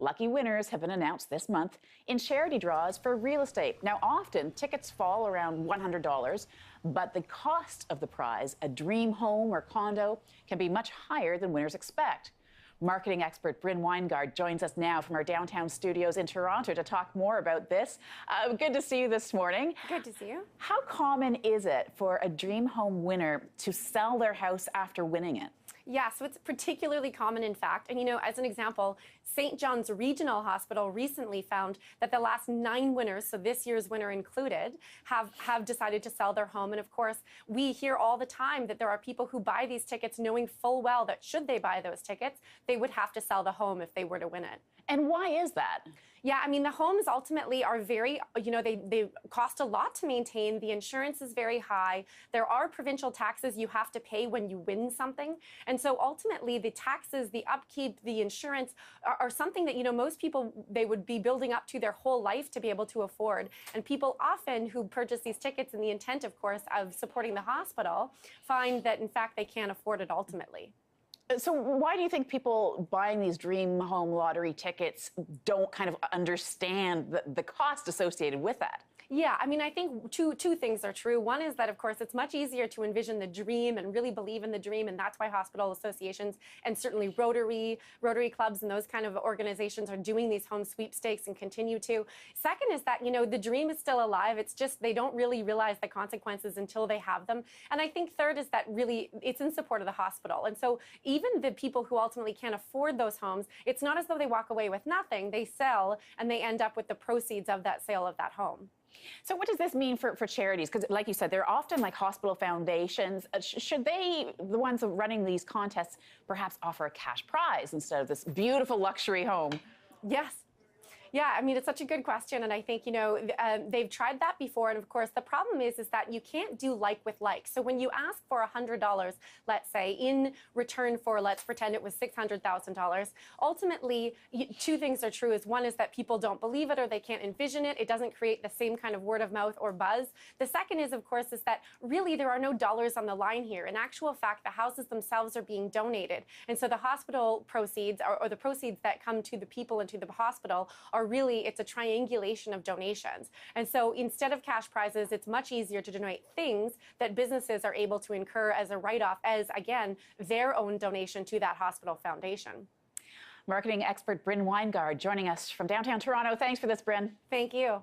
Lucky winners have been announced this month in charity draws for real estate. Now, often tickets fall around $100, but the cost of the prize, a dream home or condo, can be much higher than winners expect. Marketing expert Brynn Winegard joins us now from our downtown studios in Toronto to talk more about this. Good to see you this morning. Good to see you. How common is it for a dream home winner to sell their house after winning it? Yeah, so it's particularly common, in fact. And, as an example, St. John's Regional Hospital recently found that the last 9 winners, so this year's winner included, have decided to sell their home. And, of course, we hear all the time that there are people who buy these tickets knowing full well that should they buy those tickets, they would have to sell the home if they were to win it. And why is that? Yeah, the homes ultimately are very, they cost a lot to maintain. The insurance is very high. There are provincial taxes you have to pay when you win something. And so ultimately the taxes, the upkeep, the insurance are something that, most people, they would be building up to their whole life to be able to afford. And people often who purchase these tickets in the intent, of course, of supporting the hospital find that, in fact, they can't afford it ultimately. So why do you think people buying these dream home lottery tickets don't kind of understand the cost associated with that? Yeah, I think two things are true. One is that, of course, it's much easier to envision the dream and really believe in the dream, and that's why hospital associations and certainly Rotary clubs and those kind of organizations are doing these home sweepstakes and continue to. Second is that, the dream is still alive. It's just they don't really realize the consequences until they have them. And I think third is that really it's in support of the hospital. And so even the people who ultimately can't afford those homes, it's not as though they walk away with nothing. They sell and they end up with the proceeds of that sale of that home. So what does this mean for charities? Because like you said, they're often like hospital foundations. Should they, the ones running these contests, perhaps offer a cash prize instead of this beautiful luxury home? Yes. Yeah, it's such a good question. And I think, they've tried that before. And of course, the problem is that you can't do like with like. So when you ask for $100, let's say, in return for, let's pretend it was $600,000, ultimately, two things are true. One is that people don't believe it or they can't envision it. It doesn't create the same kind of word of mouth or buzz. The second is, of course, is that really there are no dollars on the line here. In actual fact, the houses themselves are being donated. And so the hospital proceeds or the proceeds that come to the people and to the hospital are really, it's a triangulation of donations. And so instead of cash prizes, it's much easier to donate things that businesses are able to incur as a write-off as, again, their own donation to that hospital foundation. Marketing expert Brynn Winegard joining us from downtown Toronto. Thanks for this, Brynn. Thank you.